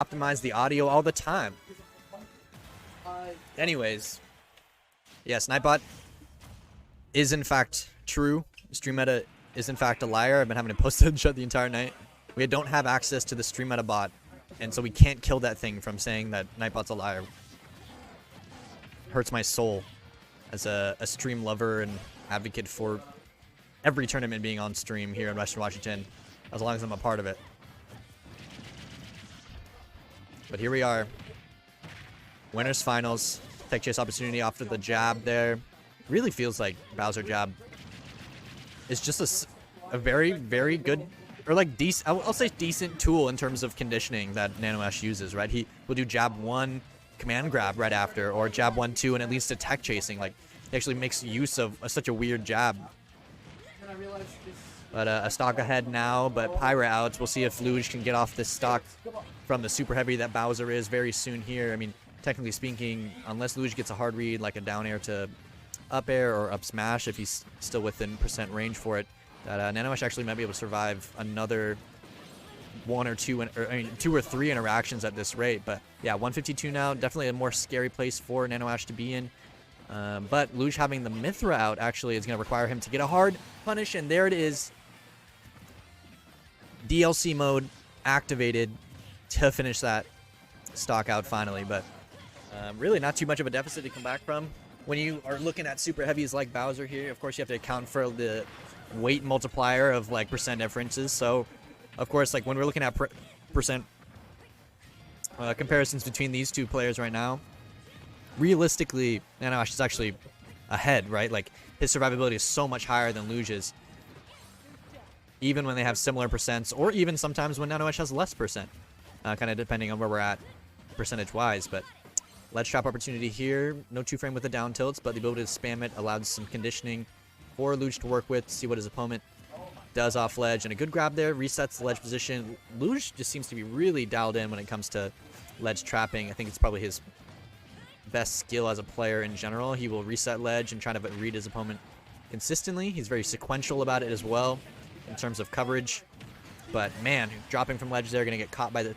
optimize the audio all the time. Anyways, yes, Nightbot is in fact true. Stream meta is in fact a liar. I've been having to post it and shut the entire night. We don't have access to the stream meta bot, and so we can't kill that thing from saying that Nightbot's a liar. Hurts my soul as a stream lover and advocate for every tournament being on stream here in Western Washington, as long as I'm a part of it. But here we are. Winners finals. Tech chase opportunity after the jab there. Really feels like Bowser jab is just a very, very good, or like decent, I'll say decent tool in terms of conditioning that Nanoash uses, right? He will do jab 1, command grab right after, or jab 1, 2, and it leads to tech chasing. Like, he actually makes use of such a weird jab. But a stock ahead now, but Pyra out. We'll see if Looj can get off this stock from the super heavy that Bowser is very soon here. I mean, technically speaking, unless Looj gets a hard read like a down air to up air or up smash, if he's still within % range for it, that Nanoash actually might be able to survive another 1 or 2, I mean 2 or 3 interactions at this rate. But yeah, 152 now, definitely a more scary place for Nanoash to be in. But Looj having the Mythra out actually is going to require him to get a hard punish, and there it is. DLC mode activated to finish that stock out finally, but really not too much of a deficit to come back from. When you are looking at super heavies like Bowser here, of course you have to account for the weight multiplier of like % differences. So of course, like when we're looking at percent comparisons between these two players right now, realistically Nanoash is actually ahead, right? Like his survivability is so much higher than Looj's, even when they have similar percents, or even sometimes when Nanoash has less %, kind of depending on where we're at percentage wise. But ledge trap opportunity here, no 2-frame with the down tilts, but the ability to spam it allowed some conditioning for Looj to work with, see what his opponent does off ledge, and a good grab there resets the ledge position. Looj just seems to be really dialed in when it comes to ledge trapping. I think it's probably his best skill as a player in general. He will reset ledge and try to read his opponent consistently. He's very sequential about it as well in terms of coverage. But man, dropping from ledge there, going to get caught by the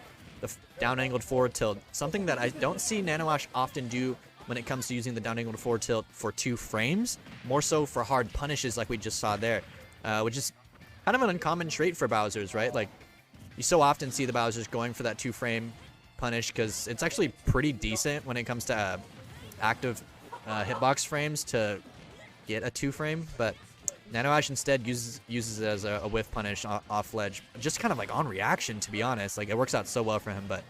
down angled forward tilt. Something that I don't see Nanoash often do when it comes to using the down angled forward tilt for 2 frames. More so for hard punishes like we just saw there, which is kind of an uncommon trait for Bowser's, right? Like, you so often see the Bowser's going for that 2-frame punish because it's actually pretty decent when it comes to active hitbox frames to get a 2-frame, but Nanoash instead uses it as a whiff punish off ledge, just kind of like on reaction, to be honest. Like, it works out so well for him. But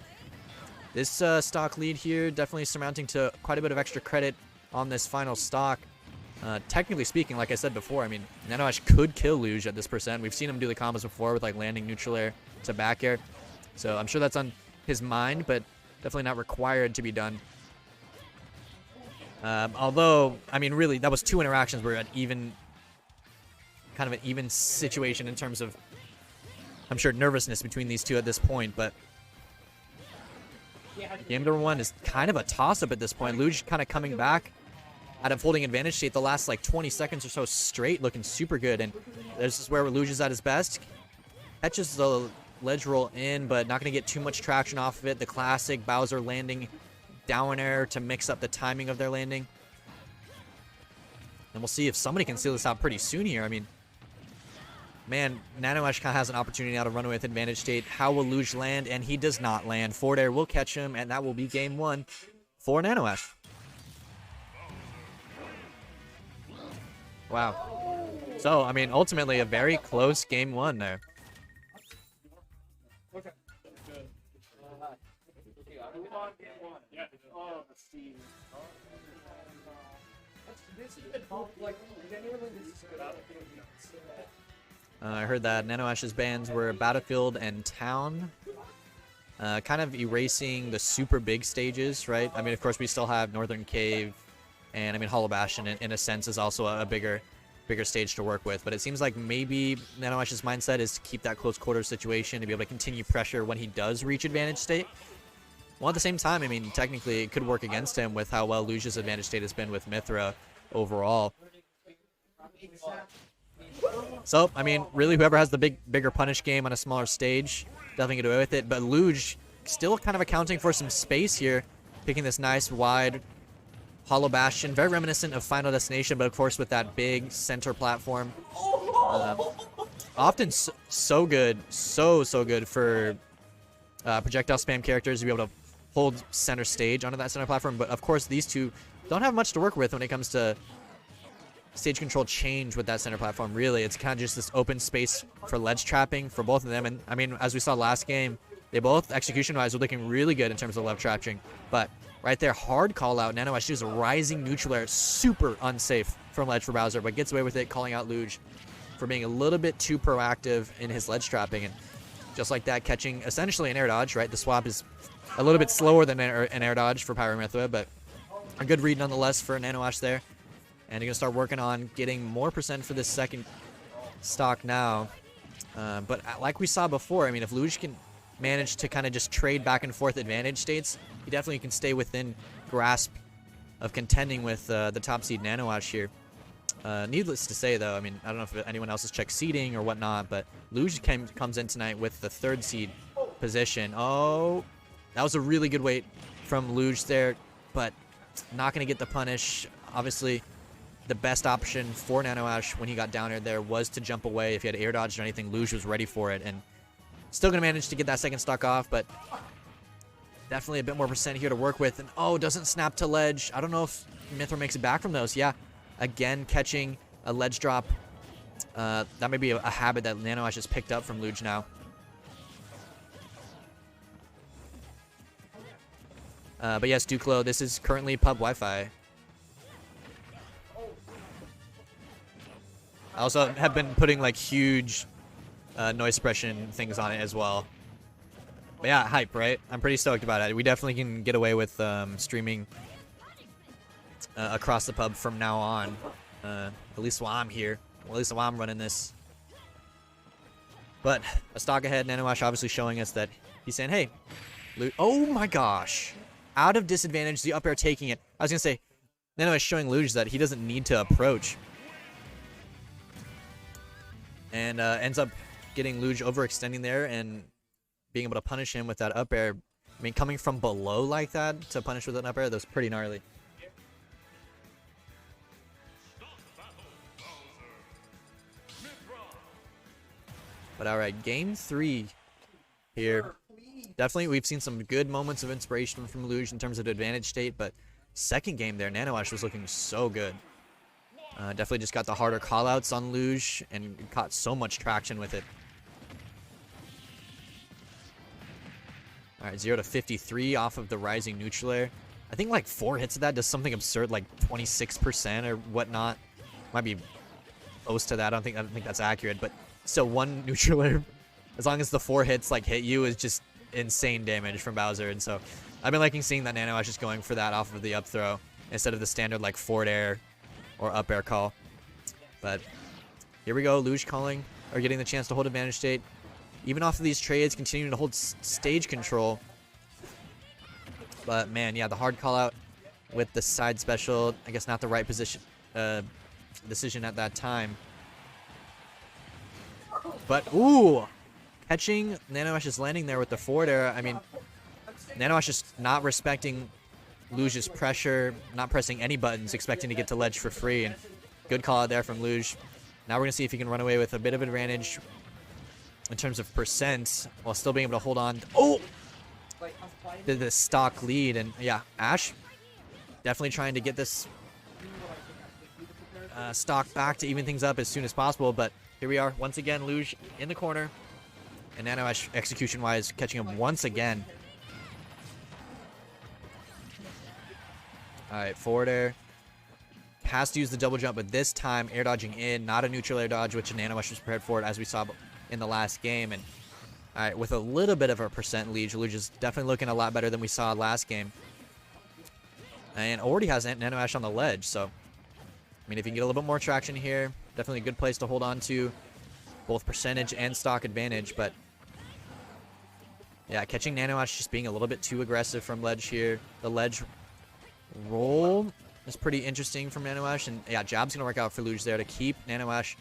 this stock lead here definitely surmounting to quite a bit of extra credit on this final stock. Technically speaking, like I said before, I mean, Nanoash could kill Looj at this %. We've seen him do the combos before with like landing neutral air to back air, so I'm sure that's on his mind, but definitely not required to be done. Although, I mean, really, that was 2 interactions where at even kind of an even situation in terms of, I'm sure, nervousness between these two at this point. But game number 1 is kind of a toss-up at this point. Looj kind of coming back out of holding advantage state the last like 20 seconds or so straight, looking super good. And this is where Looj is at his best. Catches the ledge roll in, but not going to get too much traction off of it. The classic Bowser landing down air to mix up the timing of their landing. And we'll see if somebody can seal this out pretty soon here. I mean, man, Nanoash kind of has an opportunity now to run away with advantage state. How will Looj land? And he does not land. Forward air will catch him, and that will be game 1 for Nanoash. Wow. So, I mean, ultimately a very close game 1 there. Okay. I heard that Nanoash's bans were Battlefield and Town, kind of erasing the super big stages, right? I mean, of course, we still have Northern Cave, and I mean, Hollow Bastion, in a sense, is also a bigger stage to work with. But it seems like maybe Nanoash's mindset is to keep that close quarter situation, to be able to continue pressure when he does reach advantage state. Well, at the same time, I mean, technically, it could work against him with how well Looj's advantage state has been with Mythra overall. So, I mean, really, whoever has the bigger punish game on a smaller stage definitely get away with it. But Looj still kind of accounting for some space here, picking this nice wide hollow bastion, very reminiscent of Final Destination, but of course with that big center platform. Often so good, so good for projectile spam characters to be able to hold center stage onto that center platform. But of course these two don't have much to work with when it comes to stage control change with that center platform. Really, it's kind of just this open space for ledge trapping for both of them. And I mean, as we saw last game, they both execution-wise were looking really good in terms of ledge trapping. But right there, hard call out. Nanoash does a rising neutral air, super unsafe from ledge for Bowser, but gets away with it, calling out Looj for being a little bit too proactive in his ledge trapping. And just like that, catching essentially an air dodge, right? The swap is a little bit slower than an air dodge for Pyra Mythra, but a good read nonetheless for Nanoash there. And you're going to start working on getting more percent for this second stock now. But like we saw before, I mean, if Looj can manage to kind of just trade back and forth advantage states, he definitely can stay within grasp of contending with the top seed Nanoash here. Needless to say, though, I mean, I don't know if anyone else has checked seeding or whatnot, but Looj comes in tonight with the 3rd seed position. Oh, that was a really good wait from Looj there, but not going to get the punish. Obviously, the best option for Nanoash when he got down there was to jump away. If he had air dodged or anything, Looj was ready for it, and still going to manage to get that second stock off, but definitely a bit more percent here to work with. And oh, doesn't snap to ledge. I don't know if Mythra makes it back from those. Yeah, again, catching a ledge drop. That may be a habit that Nanoash has picked up from Looj now. But yes, Duclo, this is currently pub Wi-Fi. I also have been putting like huge noise suppression things on it as well. But yeah, hype, right? I'm pretty stoked about it. We definitely can get away with streaming across the pub from now on. At least while I'm here. Well, at least while I'm running this. But a stock ahead, Nanoash obviously showing us that he's saying, hey, oh my gosh. Out of disadvantage, the up air taking it. I was going to say, Nanoash showing Looj that he doesn't need to approach. And ends up getting Looj overextending there and being able to punish him with that up air. I mean, coming from below like that to punish with an up air, that was pretty gnarly. But alright, game 3 here. Definitely, we've seen some good moments of inspiration from Looj in terms of advantage state, but second game there, Nanoash was looking so good. Definitely just got the harder callouts on Looj and caught so much traction with it. Alright, 0 to 53 off of the rising neutral air. I think like 4 hits of that does something absurd like 26% or whatnot. Might be close to that. I don't think that's accurate, but so 1 neutral air, as long as the 4 hits like hit you, is just insane damage from Bowser. And so I've been liking seeing that Nanoash is going for that off of the up throw instead of the standard like forward air or up air call. But here we go, Looj calling, or getting the chance to hold advantage state. Even off of these trades, continuing to hold stage control. But man, yeah, the hard call out with the side special, I guess not the right position decision at that time. But ooh, catching Nanoash's landing there with the forward air. I mean, Nanoash just not respecting Looj's pressure, not pressing any buttons, expecting to get to ledge for free. And good call out there from Looj. Now we're going to see if he can run away with a bit of advantage in terms of percent while still being able to hold on. Oh! The stock lead. And yeah, Ash definitely trying to get this stock back to even things up as soon as possible. But here we are, once again, Looj in the corner. And Nanoash, execution-wise, catching him once again. Alright, forward air. Has to use the double jump, but this time air dodging in, not a neutral air dodge, which Nanoash was prepared for it, as we saw in the last game. And alright, with a little bit of a percent lead, Looj is definitely looking a lot better than we saw last game. And already has Nanoash on the ledge, so I mean, if you can get a little bit more traction here, definitely a good place to hold on to both percentage and stock advantage. But yeah, catching Nanoash just being a little bit too aggressive from ledge here. The ledge roll is pretty interesting from Nanoash, and yeah, jab's gonna work out for Looj there to keep Nanoash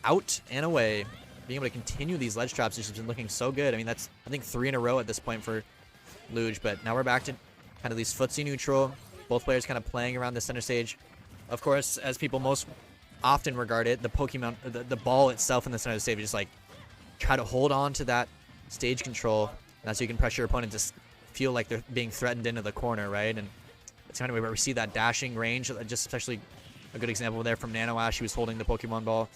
out and away. Being able to continue these ledge traps has just been looking so good. I mean, that's, I think, 3 in a row at this point for Looj, but now we're back to kind of these footsie neutral. Both players kind of playing around the center stage. Of course, as people most often regard it, the Pokemon, the ball itself in the center of the stage, just like try to hold on to that stage control. And that's so you can pressure your opponent to feel like they're being threatened into the corner, right? And it's kind of where we see that dashing range, just especially a good example there from Nanoash. He was holding the Pokemon ball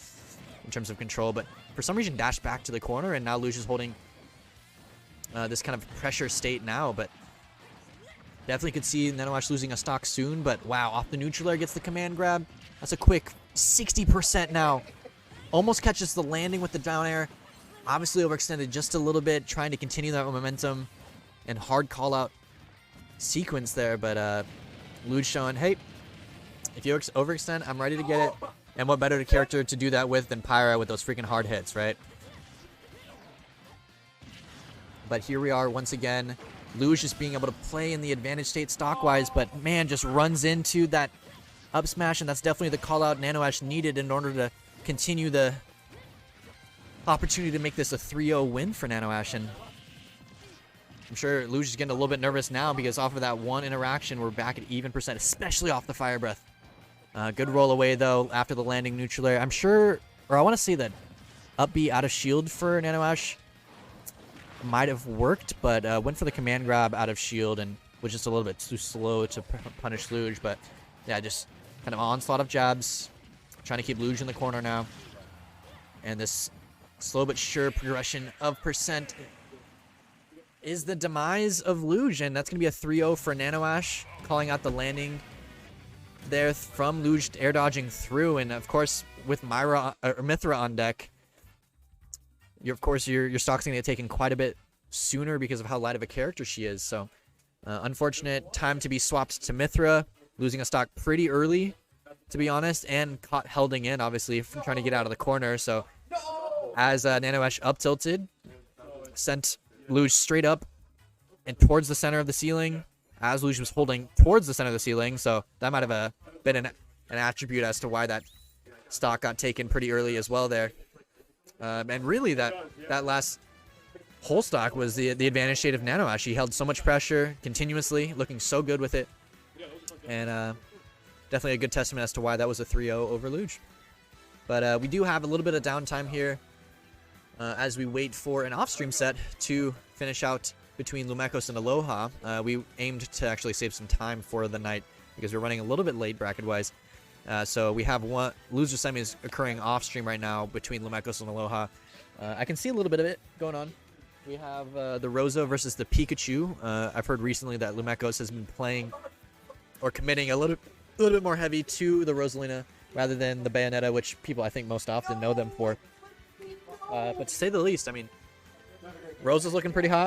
in terms of control, but for some reason dashed back to the corner, and now Looj is holding this kind of pressure state now, but definitely could see Nanoash losing a stock soon. But wow, off the neutral air gets the command grab. That's a quick 60% now. Almost catches the landing with the down air. Obviously overextended just a little bit, trying to continue that momentum and hard call out sequence there, but Looj showing, hey, if you overextend, I'm ready to get it. And what better character to do that with than Pyra with those freaking hard hits, right? But here we are once again. Looj just being able to play in the advantage state stock-wise, but man, just runs into that up smash, and that's definitely the call-out Nanoash needed in order to continue the opportunity to make this a 3-0 win for Nanoash. And I'm sure Looj is getting a little bit nervous now because off of that one interaction, we're back at even percent, especially off the Fire Breath. Good roll away, though, after the landing neutral air. I'm sure, or I want to say that up B out of shield for Nanoash might have worked, but went for the command grab out of shield and was just a little bit too slow to punish Looj. But yeah, just kind of onslaught of jabs, trying to keep Looj in the corner now. And this slow but sure progression of percent is the demise of Looj, and that's going to be a 3-0 for Nanoash, calling out the landing there from Looj air dodging through. And of course, with Mythra on deck, your stock's going to get taken quite a bit sooner because of how light of a character she is. So unfortunate time to be swapped to Mythra, losing a stock pretty early, to be honest, and caught holding in, obviously, from trying to get out of the corner. So as Nanoash up tilted, sent Looj straight up and towards the center of the ceiling, as Looj was holding towards the center of the ceiling. So that might have been an attribute as to why that stock got taken pretty early as well there. And really, that last whole stock was the advantage state of Nanoash. He held so much pressure continuously, looking so good with it. And definitely a good testament as to why that was a 3-0 over Looj. But we do have a little bit of downtime here as we wait for an off-stream set to finish out between Lumekos and Aloha. We aimed to actually save some time for the night because we're running a little bit late bracket-wise. So we have one loser semis occurring off-stream right now between Lumekos and Aloha. I can see a little bit of it going on. We have the Rosa versus the Pikachu. I've heard recently that Lumekos has been playing or committing a little bit more heavy to the Rosalina rather than the Bayonetta, which people I think most often know them for. But to say the least, I mean, Rosa's looking pretty hot.